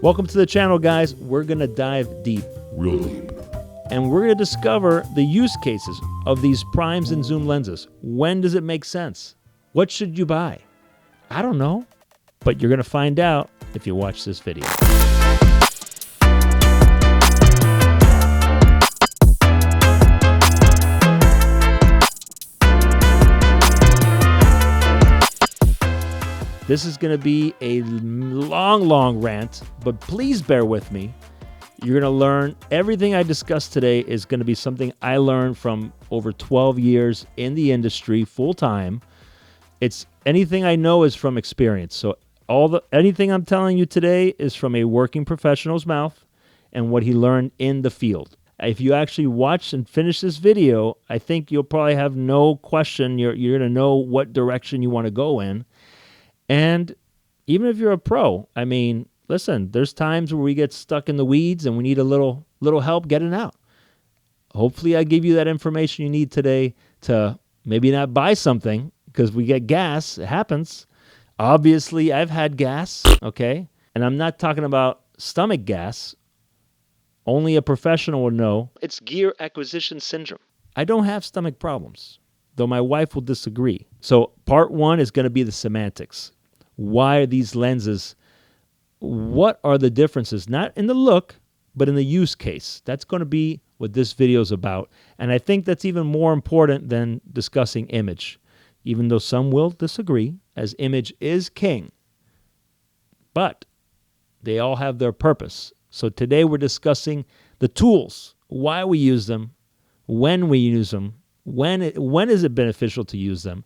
Welcome to the channel, guys. We're going to dive deep. Real deep. And we're going to discover the use cases of these primes and zoom lenses. When does it make sense? What should you buy? I don't know, but you're going to find out if you watch this video. This is going to be a long rant, but please bear with me. You're going to learn everything I discussed today is going to be something I learned from over 12 years in the industry full time. It's anything I know is from experience. So anything I'm telling you today is from a working professional's mouth and what he learned in the field. If you actually watch and finish this video, I think you'll probably have no question. You're going to know what direction you want to go in. And even if you're a pro, I mean, listen, there's times where we get stuck in the weeds and we need a little help getting out. Hopefully I give you that information you need today to maybe not buy something because we get gas. It happens. Obviously, I've had gas, okay? And I'm not talking about stomach gas. Only a professional would know. It's gear acquisition syndrome. I don't have stomach problems, though my wife will disagree. So part one is going to be the semantics. Why are these lenses? What are the differences? Not in the look, but in the use case. That's going to be what this video is about. And I think that's even more important than discussing image, even though some will disagree, as image is king. But they all have their purpose. So today we're discussing the tools, why we use them, when we use them, when is it beneficial to use them.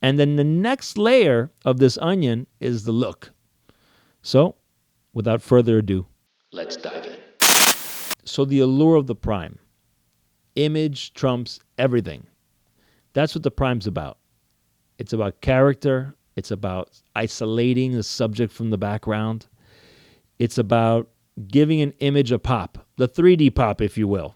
And then the next layer of this onion is the look. So, without further ado, let's dive in. So the allure of the prime. Image trumps everything. That's what the prime's about. It's about character. It's about isolating the subject from the background. It's about giving an image a pop, the 3D pop, if you will.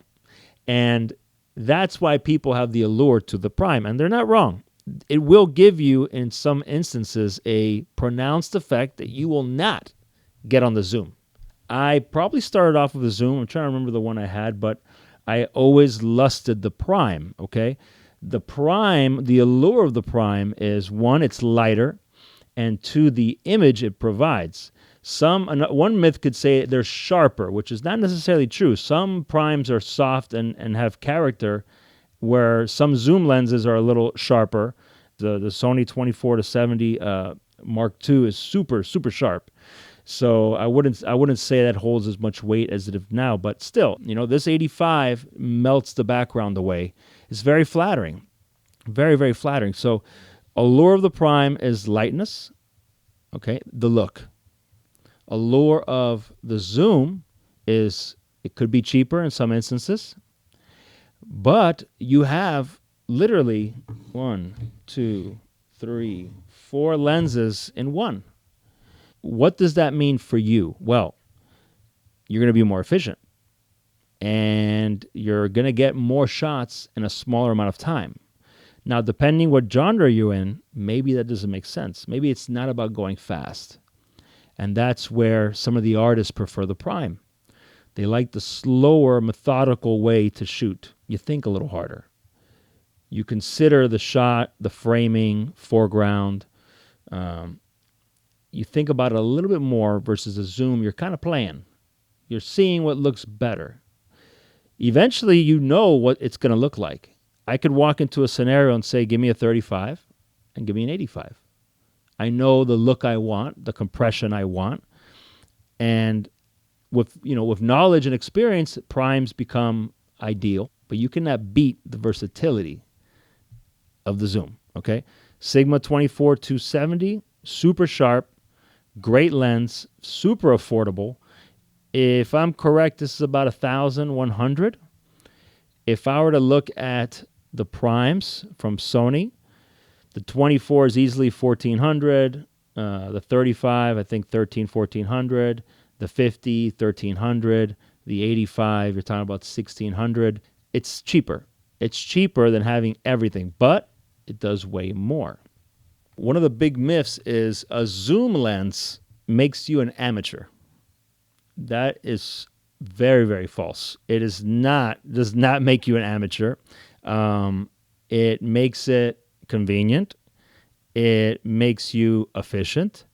And that's why people have the allure to the prime, and they're not wrong. It will give you, in some instances, a pronounced effect that you will not get on the zoom. I probably started off with a zoom. I'm trying to remember the one I had, but I always lusted the prime, okay? The prime, the allure of the prime is, one, it's lighter, and two, the image it provides. One myth could say they're sharper, which is not necessarily true. Some primes are soft and have character, where some zoom lenses are a little sharper. The Sony 24-70 Mark II is super sharp. So I wouldn't say that holds as much weight as it does now, but still, this 85 melts the background away. It's very flattering, very flattering. So allure of the prime is lightness, okay, the look. Allure of the zoom is it could be cheaper in some instances, but you have literally 1, 2, 3, 4 lenses in one. What does that mean for you? Well, you're going to be more efficient, and you're going to get more shots in a smaller amount of time. Now, depending what genre you're in, maybe that doesn't make sense. Maybe it's not about going fast. And that's where some of the artists prefer the prime. They like the slower, methodical way to shoot. You think a little harder. You consider the shot, the framing, foreground. You think about it a little bit more versus a zoom. You're kind of playing. You're seeing what looks better. Eventually, you know what it's going to look like. I could walk into a scenario and say, give me a 35 and give me an 85. I know the look I want, the compression I want. And with knowledge and experience, primes become ideal, but you cannot beat the versatility of the zoom, okay? Sigma 24-270, super sharp, great lens, super affordable. If I'm correct, this is about $1,100. If I were to look at the primes from Sony, the 24 is easily $1,400. The 35, I think $1,400. The 50, $1,300. The 85, you're talking about $1,600. It's cheaper. It's cheaper than having everything, but it does way more. One of the big myths is a zoom lens makes you an amateur. That is very, very false. It does not make you an amateur. It makes it convenient. It makes you efficient.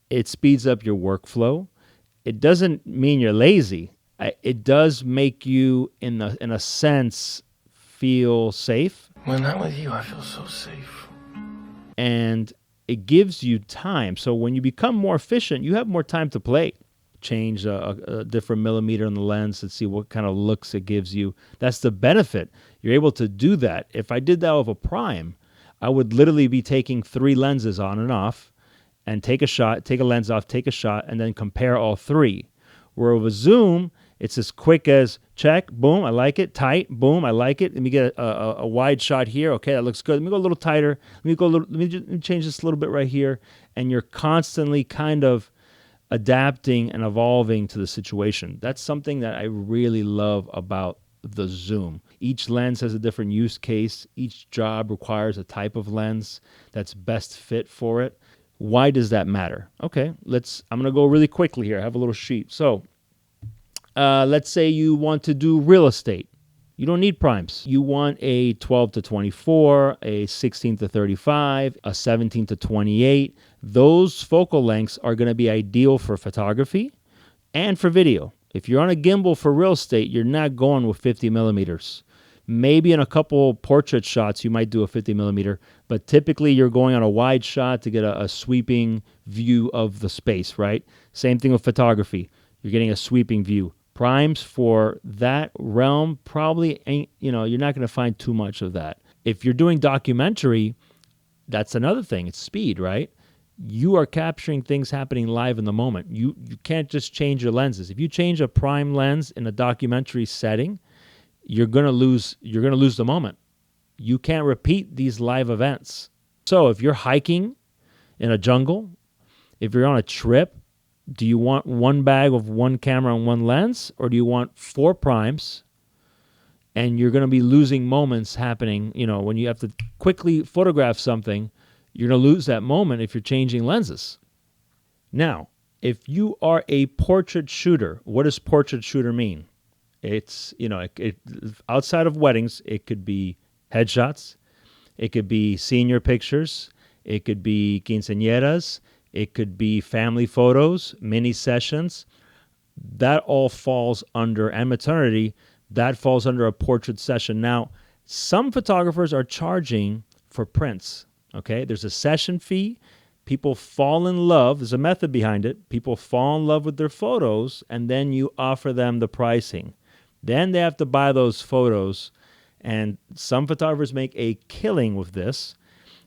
It speeds up your workflow. It doesn't mean you're lazy. It does make you, in a sense, feel safe. When I'm with you, I feel so safe. And it gives you time. So when you become more efficient, you have more time to play. Change a different millimeter on the lens and see what kind of looks it gives you. That's the benefit. You're able to do that. If I did that with a prime, I would literally be taking 3 lenses on and off and take a shot, take a lens off, take a shot, and then compare all 3. Where with a zoom, it's as quick as check, boom, I like it, tight, boom, I like it. Let me get a wide shot here. Okay, that looks good. Let me go a little tighter. Let me change this a little bit right here. And you're constantly kind of adapting and evolving to the situation. That's something that I really love about the zoom. Each lens has a different use case. Each job requires a type of lens that's best fit for it. Why does that matter? Okay, I'm going to go really quickly here. I have a little sheet. So let's say you want to do real estate. You don't need primes. You want a 12 to 24, a 16 to 35, a 17 to 28. Those focal lengths are going to be ideal for photography and for video. If you're on a gimbal for real estate, you're not going with 50 millimeters. Maybe in a couple portrait shots, you might do a 50 millimeter, but typically you're going on a wide shot to get a sweeping view of the space, right? Same thing with photography. You're getting a sweeping view. Primes for that realm probably ain't, you're not going to find too much of that. If you're doing documentary, that's another thing. It's speed, right? You are capturing things happening live in the moment. You can't just change your lenses. If you change a prime lens in a documentary setting, you're going to lose the moment. You can't repeat these live events. So if you're hiking in a jungle, if you're on a trip, do you want one bag of one camera and one lens, or do you want 4 primes? And you're going to be losing moments happening. When you have to quickly photograph something, you're going to lose that moment if you're changing lenses. Now, if you are a portrait shooter, what does portrait shooter mean? It's, outside of weddings, it could be headshots, it could be senior pictures, it could be quinceañeras, it could be family photos, mini sessions. That all falls under, and maternity, that falls under a portrait session. Now, some photographers are charging for prints, okay? There's a session fee. People fall in love. There's a method behind it. People fall in love with their photos, and then you offer them the pricing. Then they have to buy those photos, and some photographers make a killing with this,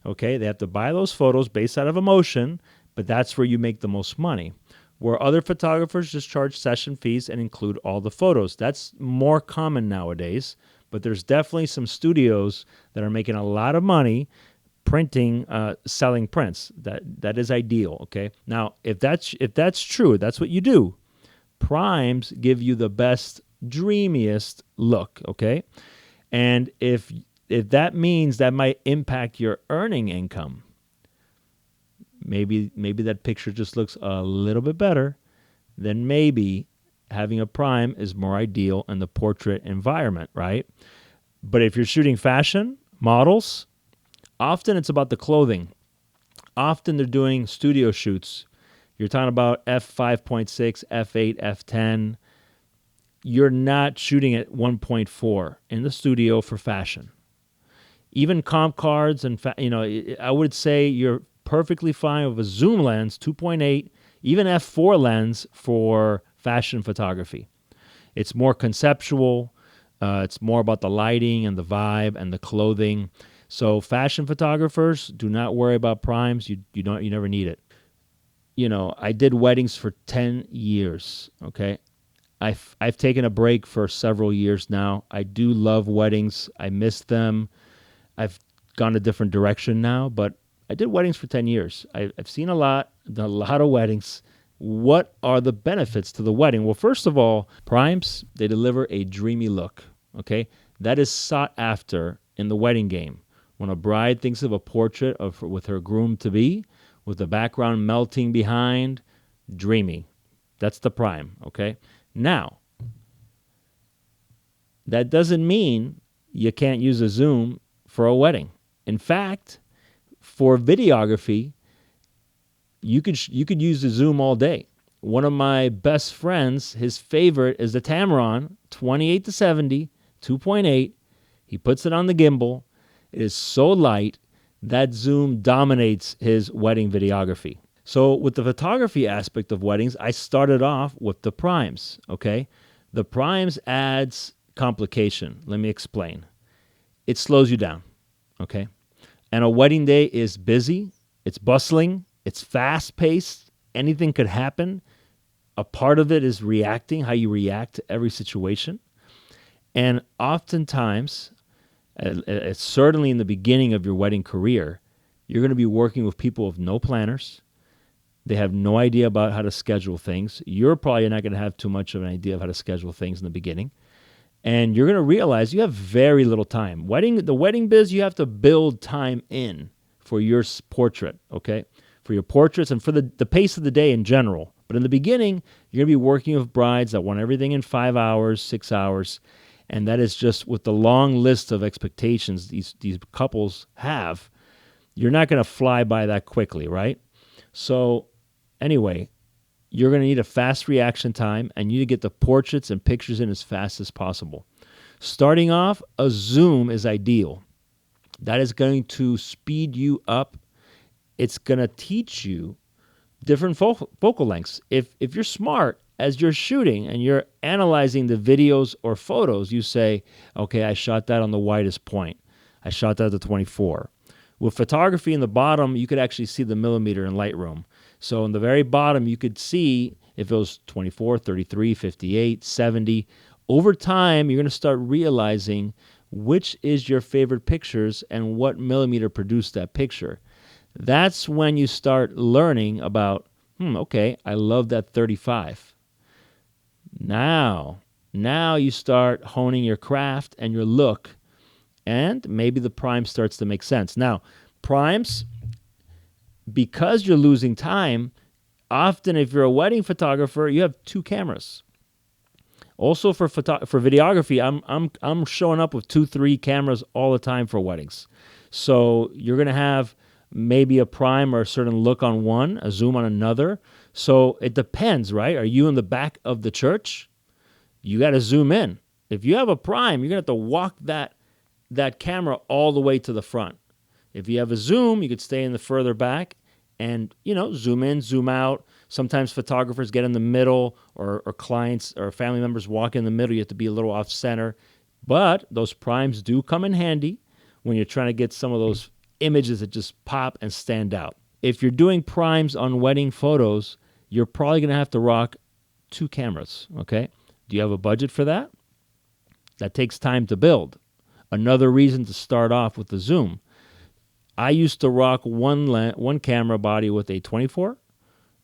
okay? They have to buy those photos based out of emotion, but that's where you make the most money. Where other photographers just charge session fees and include all the photos. That's more common nowadays, but there's definitely some studios that are making a lot of money printing, selling prints. That is ideal, okay? Now, if that's true, that's what you do. Primes give you the best, dreamiest look, okay? And if that means that might impact your earning income, maybe that picture just looks a little bit better, then maybe having a prime is more ideal in the portrait environment, right? But if you're shooting fashion, models, often it's about the clothing. Often they're doing studio shoots. You're talking about f5.6, f8, f10. You're not shooting at 1.4 in the studio for fashion. Even comp cards and I would say you're perfectly fine with a zoom lens, 2.8, even f4 lens for fashion photography. It's more conceptual. It's more about the lighting and the vibe and the clothing. So fashion photographers, do not worry about primes. You never need it. I did weddings for 10 years, okay? I've taken a break for several years now. I do love weddings. I miss them. I've gone a different direction now, but I did weddings for 10 years. I've seen a lot, done a lot of weddings. What are the benefits to the wedding? Well, first of all, primes, they deliver a dreamy look, okay? That is sought after in the wedding game. When a bride thinks of a portrait with her groom-to-be, with the background melting behind, dreamy. That's the prime, okay? Now, that doesn't mean you can't use a zoom for a wedding. In fact, for videography, you could use the zoom all day. One of my best friends, his favorite is the Tamron 28 to 70, 2.8. He puts it on the gimbal. It is so light that zoom dominates his wedding videography. So with the photography aspect of weddings, I started off with the primes, okay? The primes adds complication. Let me explain. It slows you down, okay? And a wedding day is busy, it's bustling, it's fast-paced, anything could happen. A part of it is reacting, how you react to every situation. And oftentimes, certainly in the beginning of your wedding career, you're going to be working with people with no planners. They have no idea about how to schedule things. You're probably not going to have too much of an idea of how to schedule things in the beginning. And you're going to realize you have very little time. The wedding biz, you have to build time in for your portrait, okay? For your portraits and for the pace of the day in general. But in the beginning, you're going to be working with brides that want everything in 5 hours, 6 hours. And that is just with the long list of expectations these couples have, you're not going to fly by that quickly, right? So anyway, you're going to need a fast reaction time, and you need to get the portraits and pictures in as fast as possible. Starting off, a zoom is ideal. That is going to speed you up. It's going to teach you different focal lengths. If you're smart, as you're shooting and you're analyzing the videos or photos, you say, okay, I shot that on the widest point. I shot that at the 24. With photography in the bottom, you could actually see the millimeter in Lightroom. So in the very bottom, you could see if it was 24, 33, 58, 70. Over time, you're going to start realizing which is your favorite pictures and what millimeter produced that picture. That's when you start learning about, okay, I love that 35. Now you start honing your craft and your look, and maybe the prime starts to make sense. Now, primes, because you're losing time, often if you're a wedding photographer, you have 2 cameras. Also for videography, I'm showing up with 2-3 cameras all the time for weddings. So you're going to have maybe a prime or a certain look on one, a zoom on another. So it depends, right? Are you in the back of the church? You got to zoom in. If you have a prime, you're going to have to walk that camera all the way to the front. If you have a zoom, you could stay in the further back and, zoom in, zoom out. Sometimes photographers get in the middle, or clients or family members walk in the middle. You have to be a little off center. But those primes do come in handy when you're trying to get some of those images that just pop and stand out. If you're doing primes on wedding photos, you're probably going to have to rock 2 cameras, okay? Do you have a budget for that? That takes time to build. Another reason to start off with the zoom. I used to rock one camera body with a 24,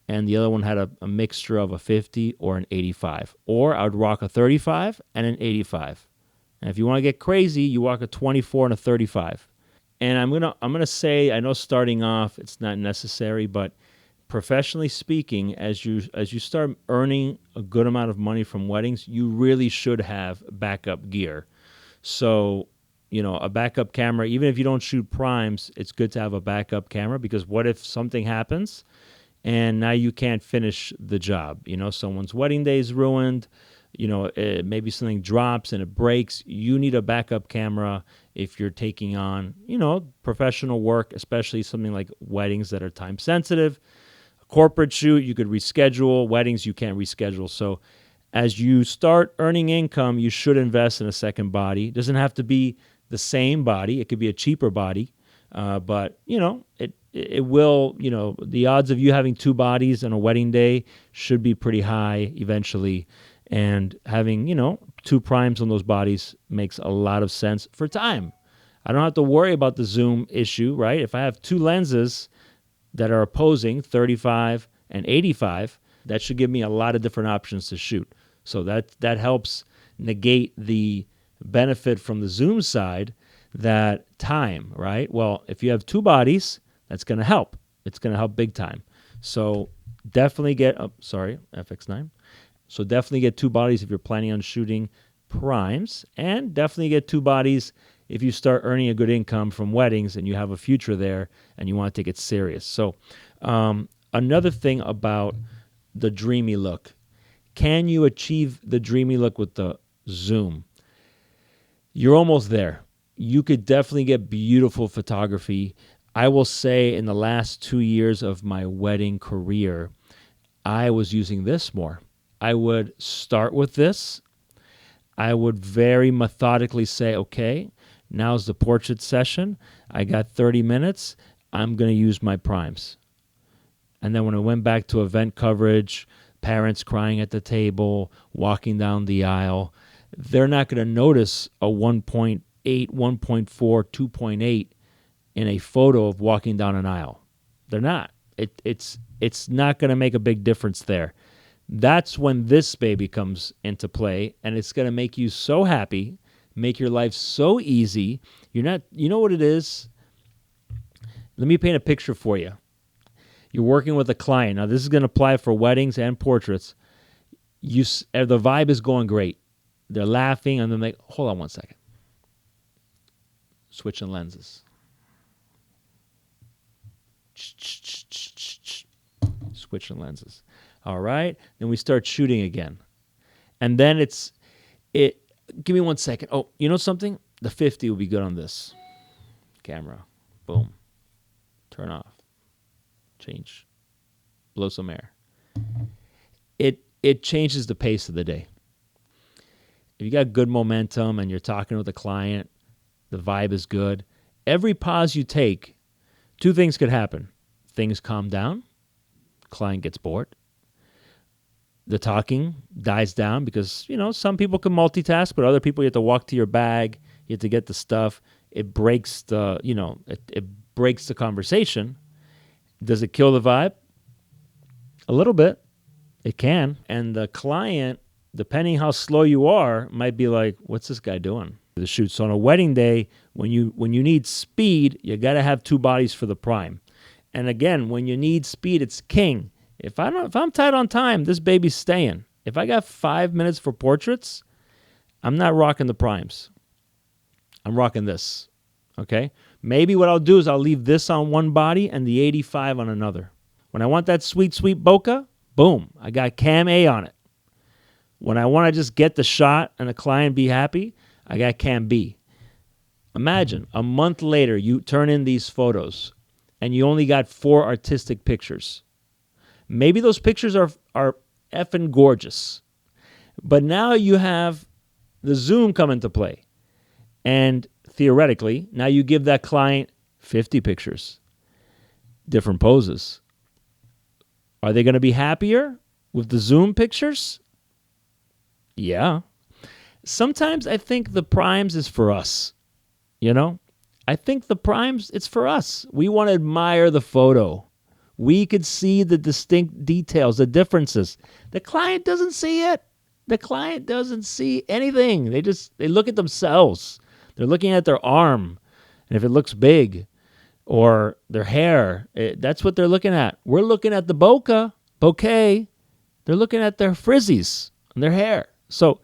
and the other one had a mixture of a 50 or an 85. Or I would rock a 35 and an 85. And if you want to get crazy, you rock a 24 and a 35. And I'm gonna say, I know starting off it's not necessary, but professionally speaking, as you start earning a good amount of money from weddings, you really should have backup gear. So, a backup camera, even if you don't shoot primes, it's good to have a backup camera, because what if something happens and now you can't finish the job? Someone's wedding day is ruined. Maybe something drops and it breaks. You need a backup camera if you're taking on, professional work, especially something like weddings that are time sensitive. A corporate shoot, you could reschedule. Weddings, you can't reschedule. So as you start earning income, you should invest in a second body. It doesn't have to be the same body. It could be a cheaper body. But, it will, the odds of you having 2 bodies on a wedding day should be pretty high eventually. And having, 2 primes on those bodies makes a lot of sense for time. I don't have to worry about the zoom issue, right? If I have 2 lenses that are opposing, 35 and 85, that should give me a lot of different options to shoot. So that helps negate the benefit from the zoom side, that time, right? Well, if you have 2 bodies, that's going to help. It's going to help big time. So Definitely get, FX9. So definitely get two bodies if you're planning on shooting primes, and definitely get two bodies if you start earning a good income from weddings and you have a future there and you want to take it serious. So another thing about the dreamy look, can you achieve the dreamy look with the zoom? You're almost there. You could definitely get beautiful photography. I will say in the last 2 years of my wedding career, I was using this more. I would start with this. I would very methodically say, okay, now's the portrait session. I got 30 minutes. I'm going to use my primes. And then when I went back to event coverage, parents crying at the table, walking down the aisle, they're not going to notice a 1.8, 1.4, 2.8 in a photo of walking down an aisle. They're not. It's not going to make a big difference there. That's when this baby comes into play, and it's going to make you so happy, make your life so easy. You know what it is? Let me paint a picture for you. You're working with a client. Now, this is going to apply for weddings and portraits. The vibe is going great. They're laughing, and then they, hold on one second. Switching lenses. Switching lenses. All right. Then we start shooting again. And then give me 1 second. Oh, you know something? The 50 will be good on this camera. Boom. Turn off. Change. Blow some air. It changes the pace of the day. If you got good momentum and you're talking with a client, the vibe is good. Every pause you take, two things could happen. Things calm down. Client gets bored. The talking dies down because, some people can multitask, but other people, you have to walk to your bag. You have to get the stuff. It breaks it breaks the conversation. Does it kill the vibe? A little bit. It can. And the client, depending how slow you are, might be like, what's this guy doing? The shoot. So on a wedding day, when you need speed, you got to have two bodies for the prime. And again, when you need speed, it's king. If I'm tight on time, this baby's staying. If I got 5 minutes for portraits, I'm not rocking the primes. I'm rocking this. Okay? Maybe what I'll do is I'll leave this on one body and the 85 on another. When I want that sweet, sweet bokeh, boom, I got cam A on it. When I want to just get the shot and the client be happy, I got cam B. Imagine a month later, you turn in these photos and you only got 4 artistic pictures. Maybe those pictures are effing gorgeous. But now you have the zoom come into play. And theoretically, now you give that client 50 pictures, different poses. Are they going to be happier with the zoom pictures? Yeah. Sometimes I think the primes is for us. I think the primes, it's for us. We want to admire the photo. We could see the distinct details, the differences. The client doesn't see it. The client doesn't see anything. They look at themselves. They're looking at their arm, and if it looks big, or their hair, that's what they're looking at. We're looking at the bokeh. They're looking at their frizzies and their hair. So,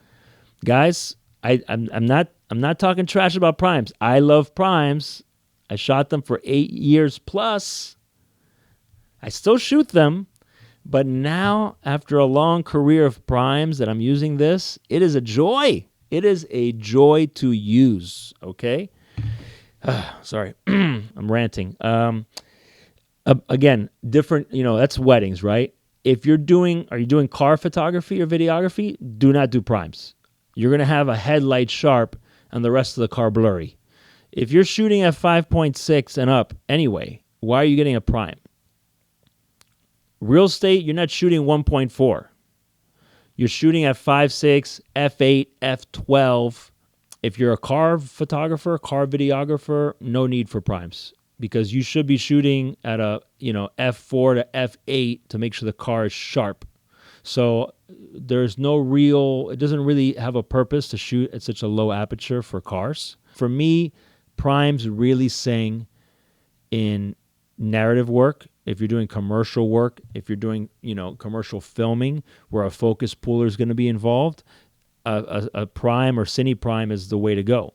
guys, I'm not talking trash about primes. I love primes. I shot them for 8 years plus. I still shoot them, but now after a long career of primes that I'm using this, it is a joy. It is a joy to use, okay? Sorry, I'm ranting. Again, different, that's weddings, right? Are you doing car photography or videography? Do not do primes. You're going to have a headlight sharp and the rest of the car blurry. If you're shooting at 5.6 and up anyway, why are you getting a prime? Real estate, you're not shooting 1.4. You're shooting at 5.6, f8, f12. If you're a car photographer, car videographer, no need for primes because you should be shooting at a, f4 to f8 to make sure the car is sharp. So it doesn't really have a purpose to shoot at such a low aperture for cars. For me, primes really sing in narrative work, if you're doing commercial work, if you're doing, commercial filming where a focus puller is going to be involved, a prime or cine prime is the way to go.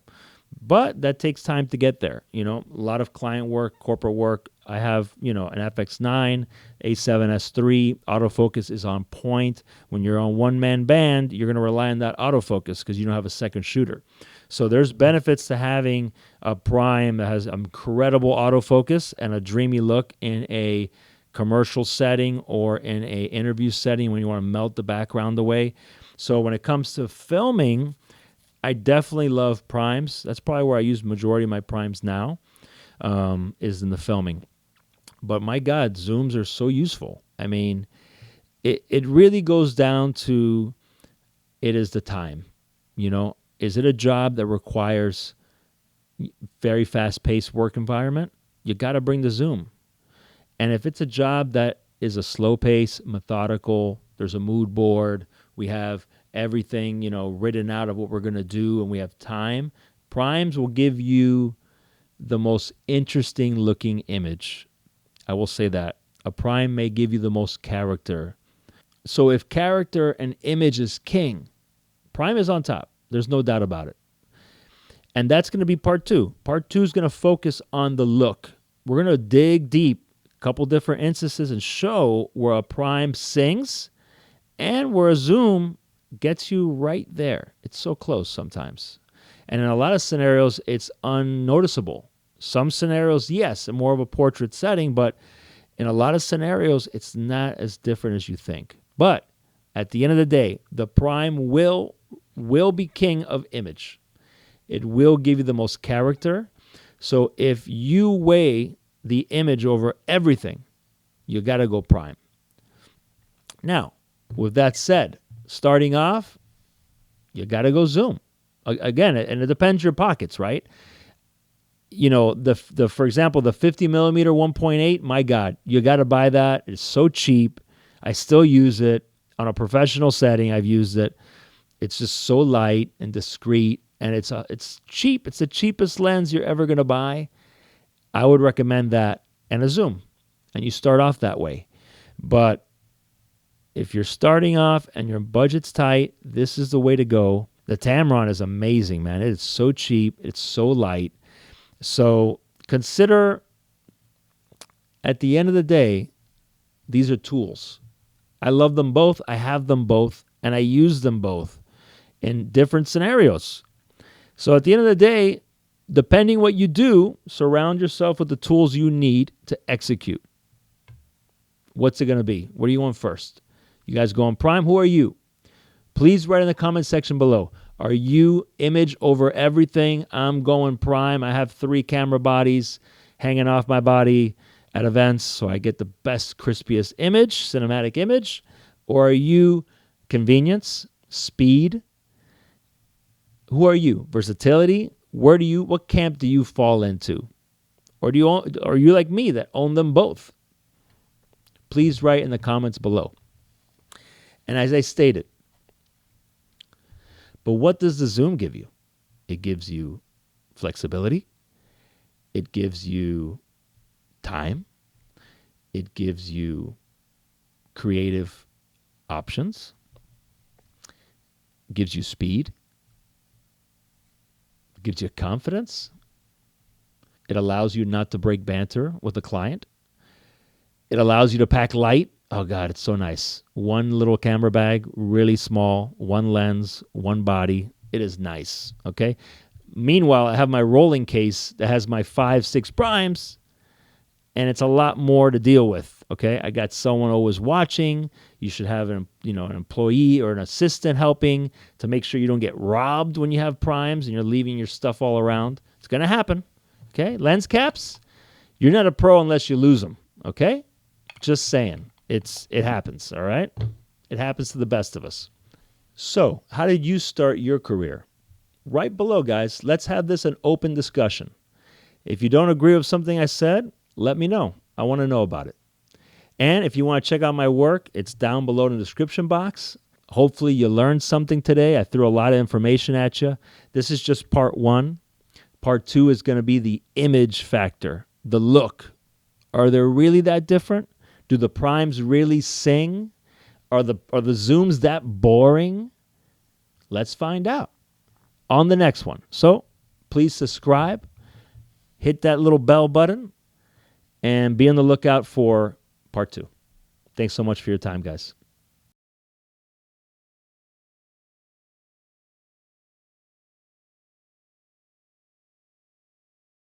But that takes time to get there. A lot of client work, corporate work. I have, an FX9, A7S3. Autofocus is on point. When you're on one-man band, you're going to rely on that autofocus because you don't have a second shooter. So there's benefits to having a prime that has incredible autofocus and a dreamy look in a commercial setting or in a interview setting when you want to melt the background away. So when it comes to filming, I definitely love primes. That's probably where I use majority of my primes now, is in the filming. But my God, zooms are so useful. I mean, it really goes down to, it is the time. Is it a job that requires very fast-paced work environment? You got to bring the zoom. And if it's a job that is a slow pace, methodical, there's a mood board, we have everything, written out of what we're going to do, and we have time, primes will give you the most interesting looking image. I will say that. A prime may give you the most character. So if character and image is king, prime is on top. There's no doubt about it. And that's going to be part two. Part two is going to focus on the look. We're going to dig deep, a couple different instances, and show where a prime sings and where a zoom gets you right there. It's so close sometimes. And in a lot of scenarios, it's unnoticeable. Some scenarios, yes, more of a portrait setting, but in a lot of scenarios, it's not as different as you think. But at the end of the day, the prime will be king of image. It will give you the most character. So if you weigh the image over everything, you got to go prime. Now, with that said, starting off, you got to go zoom. Again, and it depends your pockets, right? For example, the 50 millimeter 1.8, my God, you got to buy that. It's so cheap. I still use it on a professional setting. I've used it. It's just so light and discreet, and it's cheap. It's the cheapest lens you're ever going to buy. I would recommend that and a zoom, and you start off that way. But if you're starting off and your budget's tight, this is the way to go. The Tamron is amazing, man. It is so cheap. It's so light. So consider, at the end of the day, these are tools. I love them both. I have them both, and I use them both in different scenarios. So at the end of the day, depending what you do, surround yourself with the tools you need to execute. What's it going to be? What do you want first? You guys going prime? Who are you? Please write in the comment section below. Are you image over everything? I'm going prime. I have 3 camera bodies hanging off my body at events so I get the best, crispiest image, cinematic image. Or are you convenience, speed? Who are you? Versatility? What camp do you fall into? Or are you like me that own them both? Please write in the comments below. And as I stated, but what does the zoom give you? It gives you flexibility. It gives you time. It gives you creative options. It gives you speed. It gives you confidence. It allows you not to break banter with a client. It allows you to pack light. Oh, God, it's so nice. One little camera bag, really small, one lens, one body. It is nice, okay? Meanwhile, I have my rolling case that has my 5, 6 primes, and it's a lot more to deal with, okay? I got someone always watching. You should have an employee or an assistant helping to make sure you don't get robbed when you have primes and you're leaving your stuff all around. It's going to happen, okay? Lens caps, you're not a pro unless you lose them, okay? Just saying. It happens, all right? It happens to the best of us. So, how did you start your career? Right below, guys. Let's have this an open discussion. If you don't agree with something I said, let me know. I want to know about it. And if you want to check out my work, it's down below in the description box. Hopefully you learned something today. I threw a lot of information at you. This is just part 1. Part 2 is going to be the image factor, the look Are they really that different? Do the primes really sing? Are the zooms that boring? Let's find out on the next one. So please subscribe, hit that little bell button, and be on the lookout for part 2. Thanks so much for your time, guys.